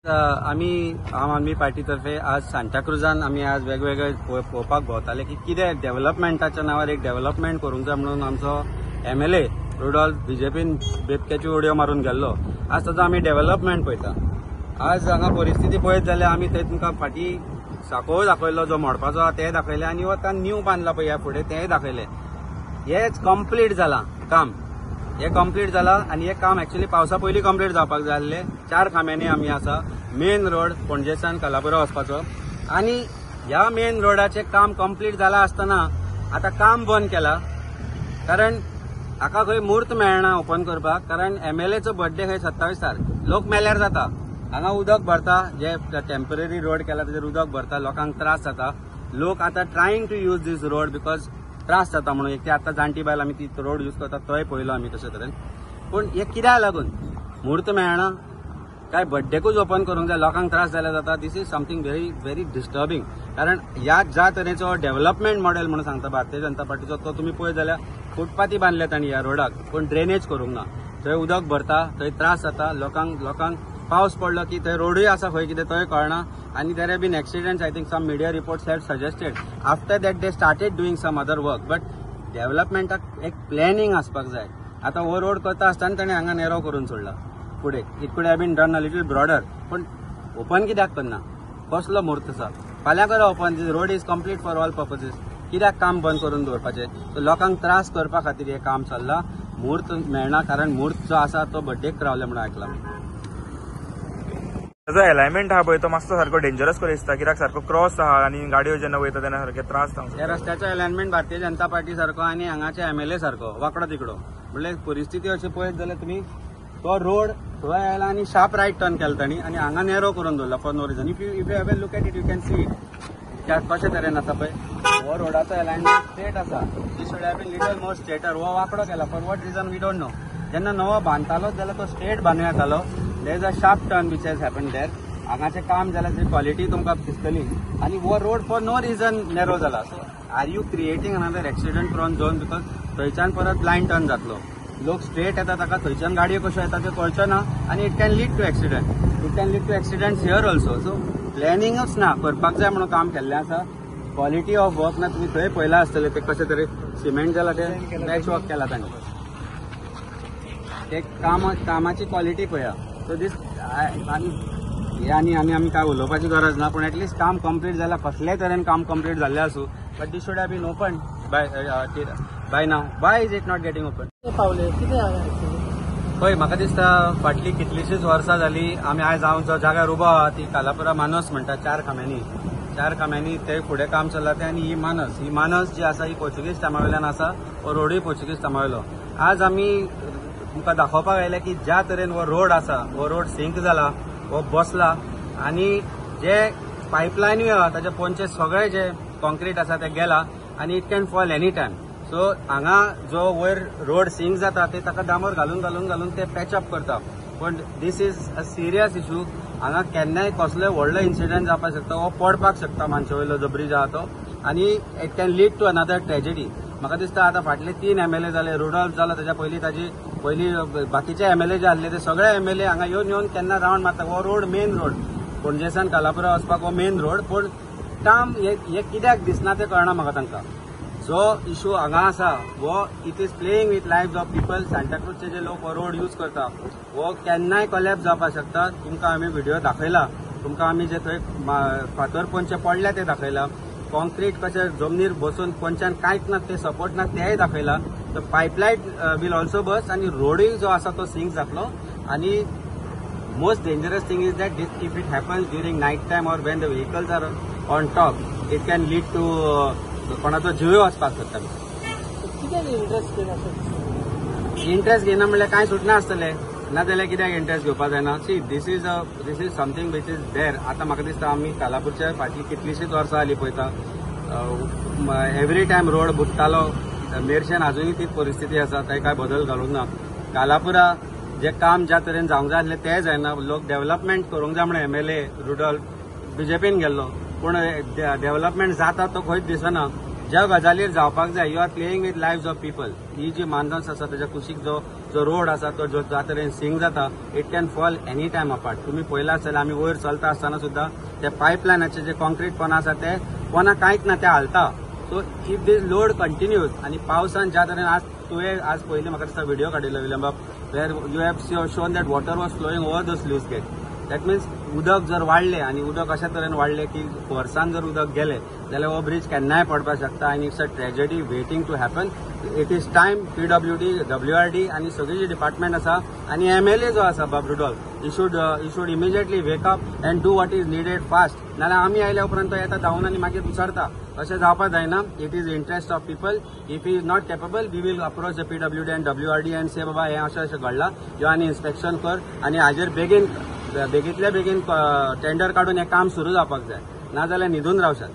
आम्ही आम आदमी पार्टीतर्फे आज सांताक्रुजान आम्ही आज वेगवेगळे पळोवपाक भोंवताले की कितें डेव्हलपमेंटाच्या नावार एक डेव्हलपमेंट करूंक जाय म्हणून आमचो MLA रुडॉल्फ बीजेपीन बेबक्याची उडयो मारून गेल्लो. आज ताचो आमी डेव्हलपमेंट पळयता. आज हांगा परिस्थिती पळयत जाल्यार आमी थंय तुमकां फाटीं साकोळ दाखयल्लो जो मोडपाचो आहा तें दाखयलें आनी वता न्यू बांदला पळय ह्या फुडें तेंय दाखयलें. हेच कंप्लीट जालां काम. हे कंप्लीट जाला आणि हे काम एक्चुअली पावसा पयलीं कंप्लीट जावपाक जाय आसलें. 4 खांब्यांनी आमी आसा मेन रोड पणजेसान कलापुरा वचपाचो आणि ह्या मेन रोडाचें काम कंप्लीट जालां आसतना आतां काम बंद केलां कारण हाका खंय मुहूर्त मेळना ओपन करपाक. कारण MLAचो बर्थडे खंय 27 तारीख. लोक मेल्यार जाता. हांगा उदक भरता, जे टेम्पररी रोड केला ताचेर उदक भरता, लोकांक त्रास जाता. लोक आतां trying to use this road because त्रास जाता म्हणून. एक ते आतां जाणटी बायल आमी ती रोड यूज करतात तोय पळयलो आमी तशे तरेन. पूण हे कित्याक लागून मुहूर्त मेळना काय बर्थडेकूच ओपन करूंक जाय, लोकांक त्रास जाल्यार जाता. This is something very very disturbing. कारण ह्या ज्या तरेचो डेव्हलपमेंट मॉडेल म्हणून सांगता भारतीय जनता पार्टीचो तो तुमी पळयत जाल्यार फुटपाथी बांदल्या तांणी ह्या रोडाक पूण ड्रेनेज करूंक ना. थंय उदक भरता, थंय त्रास जाता लोकांक पावस पडलो की थंय रोडूय आसा खंय कितें तोय कळना. आणि there have been accidents. I think some media reports have suggested after that they started doing some other work. But डेव्हलपमेंटाक एक प्लॅनिंग आसपाक जाय. आता हो रोड करता आसतना ताणें हांगा नेरो करून सोडला फुडें. It could have been done a little broader. पण ओपन कित्याक करना? कसलो मुहूर्त आसा? फाल्यां करा open. This road is complete for all purposes. कित्याक काम बंद करून दवरपाचें? सो लोकांक त्रास करपा खातीर हें काम चल्लां. मुहूर्त मेळना कारण मुहूर्त जो आसा तो बर्थडेक रावले म्हणून आयकलां. जो अलायनमेंट आहा पळय तो मातसो सारको डेंजरस करून दिसता. कित्याक सारको क्रॉस आहा आणि गाडयो जेन्ना वयता तेन्ना सारखे त्रास जाता. ह्या रस्त्याचो अलायनमेंट भारतीय जनता पार्टी सारको आणि हांगाचे MLA सारको वाकडो तिकडो. म्हणल्यार परिस्थिती अशी पळयत जाल्यार तुमी तो रोड थंय आयला आणि शार्प रायट टर्न केला तांणी आणि हांगा नेरो करून दवरला for no reason. If you have look at it you can see it कशे तरेन आसा पळय. हो रोडाचो अलायनमेंट स्ट्रेट आसा. They should have been little more straighter. हो वाकडो केला for what reason we don't know. जेन्ना नवो बांदतालो जाल्यार तो स्ट्रेट बांदूं येतालो. There is a sharp turn which has happen there. हांगाचें काम जाल्यार ती क्वॉलिटी तुमकां दिसतली आणि हो road for no reason narrow जाला. So are you creating another accident prone zone because थंयच्यान परत ब्लायंड टर्न जातलो. लोक स्ट्रेट येता ताका थंयच्यान गाडयो कश्यो येता त्यो कळच्यो ना आणि it can lead to accident. It can lead to accidents here also. So प्लॅनिंगूच ना. करपाक जाय म्हणून काम केल्लें आसा. क्वॉलिटी ऑफ वर्क ना. तुमी थंय पळयला आसतलें ते कशे तरेन सिमेंट जाला ते पॅच वर्क केला तांणी. ते कामाची क्वॉलिटी पळया. सो दीस आमी काय उलोवपाची गरज ना. पण एटलीस्ट काम कंप्लीट जालां. कसलेय तरेन काम कंप्लीट जाल्लें आसूं but this should have been open by now. Why is it not getting open? पळय म्हाका दिसता फाटली कितलीशीच वर्सां जालीं आमी आयज हांव जो जाग्यार उबो आहा ती कालापुरा मानस म्हणटा 4 खांब्यांनी ते फुडें काम चल्लां तें. आनी ही मानस जी आसा ही पोर्चुगीज टायमा वयल्यान आसा. हो रोडूय पोर्चुगीज टायमा वयलो. आज आमी तुमकां दाखोवपाक आयले की ज्या तरेन हो रोड आसा हो रोड सिंक जाला, हो बसला आणि जे पायपलायनूय आहा ताचे पोंचे सगळे जे कॉन्क्रीट आसा ते गेला आणि it can fall any time. So हांगा जो वयर रोड सिंक जाता ते ताका डांबर घालून ते पॅचअप करता. पण this is a serious issue. हांगा केन्नाय कसलोय व्हडलो इन्सिडंट जावपाक शकता. हो पडपाक शकता मानशे वयलो जो ब्रिज आहा तो आणि it can lead to another tragedy. म्हाका दिसता आतां फाटले 3 MLA जाले. रुडॉल्फ जालो ताच्या पयलीं बाकीचे MLA जे आसले ते सगळे MLA हांगा येवन केन्ना रावंड मारता. हो रोड मेन रोड पणजेसान कालापुरा वचपाक हो मेन रोड. पूण काम हे कित्याक दिसना ते कळना म्हाका तांकां. जो इशू हांगा आसा हो it is playing with lifes of people. सांताक्रुजचे जे लोक हो रोड यूज करता हो केन्नाय कोलॅप्स जावपाक शकता. तुमकां आमी व्हिडिओ दाखयला. तुमकां आमी जे थंय फातर पोंचे पडल्या ते दाखयला. कॉन्क्रीट कशें जमनीर बसून पोंच्यान कांयच ना ते सपोर्ट ना तेय दाखयला. तर पायपलायन वील ऑल्सो बस आणि रोडूय जो आसा तो सिंक जातलो. आणि most dangerous thing is that if it happens during night time or when the vehicles are on top it can lead to कोणाचो जीव वचपाक शकता. इंट्रस्ट घेना म्हणल्यार कांय सुटना आसतलें. नाजाल्यार कित्याक इंट्रस्ट घेवपाक जायना? See this is something which is there. आतां म्हाका दिसता आमी कालापूरच्या फाटली कितलीशीच वर्सां जालीं पळयता. एवरी टायम रोड बुडटालो. मेरशेन आजुनूय तीच परिस्थिती आसा. थंय काय बदल घालूंक ना. कालापुरा जे काम ज्या तरेन जावंक जाय आसलें तें जायना. लोक डेव्हलपमेंट करूंक जाय म्हणून MLA रुडॉल्फ बीजेपीन गेल्लो पूण डेव्हलपमेंट जाता तो खंयच दिसना. ज्या गजालीर जावपाक जाय you are playing with lifes of people. ही जी मानस आसा ताच्या कुशीक जो जो रोड आसा तो ज्या तरेन सिंक जाता it can fall any time apart. तुम्ही पळयला आसतलें आमी वयर चलता आसतना सुद्धा ते पायपलायनाचे जे कॉन्क्रीट पोना आसा ते पोना कांयच ना ते हालता. So if this load continues आणि पावसान ज्या तरेन आज तुवें आज पयलीं म्हाका दिसता व्हिडिओ काडिल्लो विलंबाब where you have shown that water was flowing over the sluice gate. That means उदक जर वाडलें आणि उदक अशा तरेन वाडलें की वर्सान जर उदक गेलें जाल्यार हो ब्रिज केन्नाय पडपाक शकता आनी it's a tragedy waiting to happen. It is time PWD, WRD आणि सगळी जी डिपार्टमेंट आसा आणि MLA जो आसा बाब Rudolf he should immediately wake up and do what is needed fast. नाल्यार आमी आयल्या उपरांत तो येता धांवन आनी मागीर विचारता अशें जावपाक जायना. It is interest of people. If he is not capable we will approach the PWD and WRD and say बाबा हें अशें घडलां यो आनी इन्स्पेक्शन कर आनी हाजेर बेगीतल्या बेगीन टेंडर काडून हें काम सुरू जावपाक जाय नाजाल्यार न्हिदून रावशात.